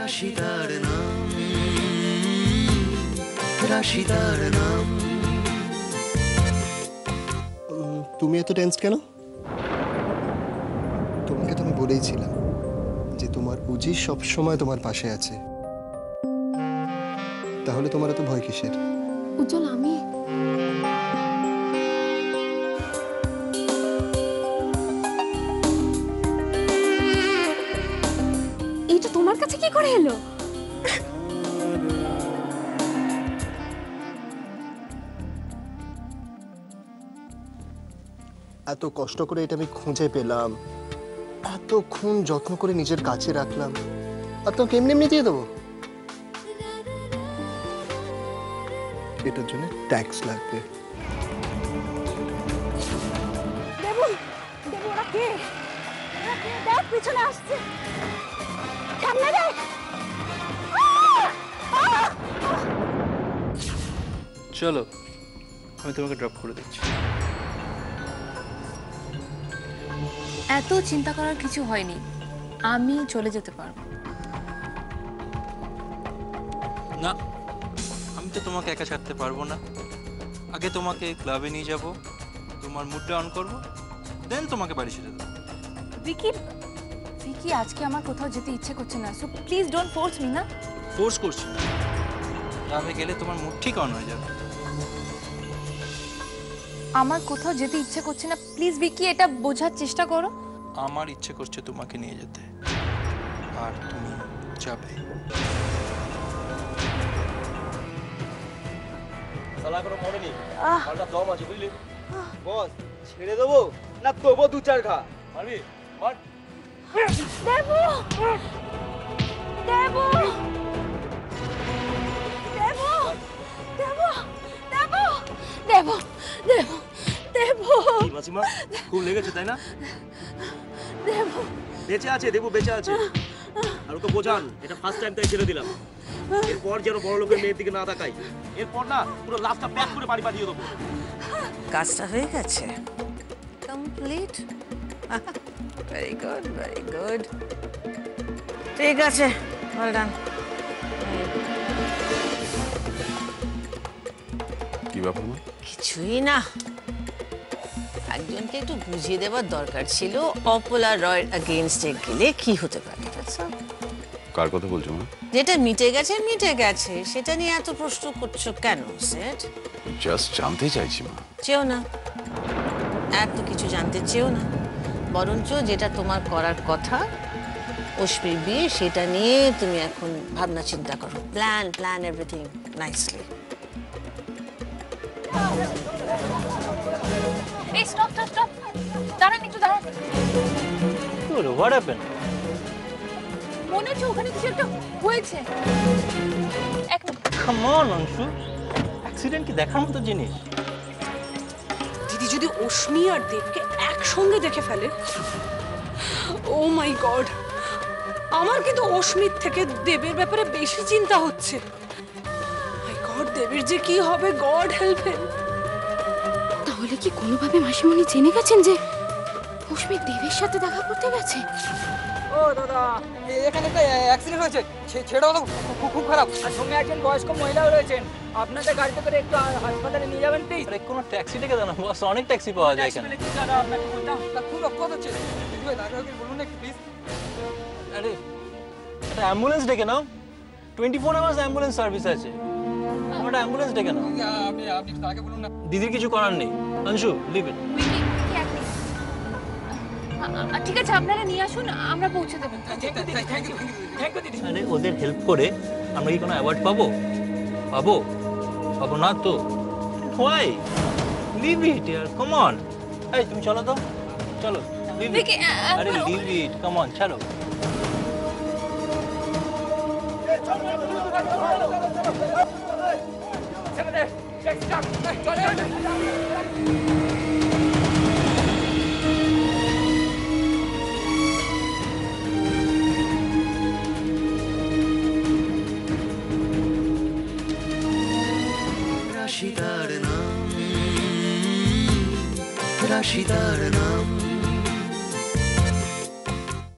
রাশিদার নাম, রাশিদার নাম। তুমি এত টেন্স কেন? তোমাকে তো আমি বলেইছিলাম যে তোমার উজি সবসময় তোমার পাশে আছে, তাহলে তোমার এত ভয় কিসের? উজ্জ্বল, আমি এইটা তোমার কাছে কি করে এলো? এত কষ্ট করে এটা আমি খুঁজে পেলাম, এতক্ষণ যত্ন করে নিজের কাছে রাখলাম, আর তো কেমনি এমনি দিয়ে দেবো? এটার জন্য ট্যাক্স লাগবে। দেবু, দেবু, ওরা কে? ওরা কে? দেখ, পিছনে আসছে। সামনে দেখ। চলো, আমি তোমাকে ড্রপ করে দিচ্ছি। এত চিন্তা করার কিছু হয়নি, আমি চলে যেতে পারবো। না, আমি তো তোমাকে একা ছাড়তে পারবো না। আগে তোমাকে ক্লাবে নিয়ে যাব, তোমার মুডটা অন করবো, দেন তোমাকে বাড়ি ছেড়ে দেবো। ভিকি, ভিকি, আজকে আমার কোথাও যেতে ইচ্ছে করছে না, so please don't force me. না, ফোর্স করছি না, ক্লাবে গেলে তোমার মুড ঠিক অন হয়ে যাবে। আমার কোথাও যেতে ইচ্ছে করছে না, প্লিজ ভিকি, এটা বোঝার চেষ্টা করো। আমার ইচ্ছে করছে তোমাকে নিয়ে যেতে, আর তুমি যাবে। সালা কোনো মনে নেই, মালটা দম আছে বুঝলি? বস ছেড়ে দেবো না তবু দু চার খা মারবি? মার। দেবু, দেবু, দেবু, দেবু, দেবু, দেবু, দেবু, দেবু। কি মাসিমা, খুব লেগেছে তাই না? দেবু বেঁচে আছে, দেবু বেঁচে আছে। আর ওকে বোঝান এটা ফার্স্ট টাইম, তাই ছেড়ে দিলাম। এরপর যেন বড় লোকের মেয়ের দিকে না তাকাই। এরপর না পুরো লাস্টটা প্যাক করে বাড়ি পাঠিয়ে দেবো। কাজটা হয়ে গেছে, complete. Very good, very good. ঠিক আছে, ওয়েল ডান। কি ব্যাপার মা? কিছুই না, একজনকে একটু বুঝিয়ে দেওয়ার দরকার ছিল অপলা রয়ের এগেইনস্টে গেলে কি হতে পারে। কার কথা বলছো মা? যেটা মিটে গেছে মিটে গেছে, সেটা নিয়ে এত প্রশ্ন করছো কেন সেট? জাস্ট জানতে চাইছি মা। চেও না, এত কিছু জানতে চেও না, বরঞ্চ যেটা তোমার করার কথা অশ্মির বিয়ে, সেটা নিয়ে তুমি এখন ভাবনা চিন্তা করো। Plan plan everything nicely. এই স্টপ স্টপ স্টপ, দাঁড়ান একটু, দাঁড়ান। What happened? মনে হচ্ছে ওখানে কিছু একটা হয়েছে। এক minute. Come on Anshu, accident কি দেখার মতো জিনিস? দিদি যদি অশ্মি আর দেবকে একসঙ্গে দেখে ফেলে, ও মাই গড, আমার কিন্তু অশ্মির থেকে দেবের ব্যাপারে বেশি চিন্তা হচ্ছে। মাই গড, দেবের যে কি হবে, গড হেল্প হিম। তাহলে কি কোনোভাবে মাসিমণি জেনে গেছেন যে অশ্মি দেবের সাথে দেখা করতে গেছে? ও দাদা, এখানে একটা অ্যাক্সিডেন্ট হয়েছে, ছেড়ে দাও, খুব খারাপ। আর সঙ্গে একজন বয়স্ক মহিলাও রয়েছেন, আপনাদের গাড়িতে করে একটু হাসপাতালে নিয়ে যাবেন প্লিজ। আরে কোনো ট্যাক্সি ডেকে দাও না বস, অনেক ট্যাক্সি পাওয়া যায় এখানে। খুব রক্ত হচ্ছে, বলুন একটু প্লিজ। আরে একটা অ্যাম্বুলেন্স ডেকে নাও, 24 আওয়ার্স অ্যাম্বুলেন্স সার্ভিস আছে, একটা অ্যাম্বুলেন্স ডেকে নাও। আপনি আগে বলুন না। দিদির কিছু করার নেই, অংশু লিভ ইট। ভিকি, ভিকি, এক মিনিট। ঠিক আছে, আপনারা নিয়ে আসুন, আমরা পৌঁছে দেবো। থ্যাংক ইউ দিদি। আরে ওদের হেল্প করে আমরা কি কোনো অ্যাওয়ার্ড পাবো? পাবো? পাবো না তো। হোয়াই? লিভ ইট ইয়ার, কাম অন। এই তুমি চলো তো, চলো লিভ ইট। ভিকি, আরে লিভ ইট, কাম অন, ছাড়ো। রাশিদার নাম, রাশিদার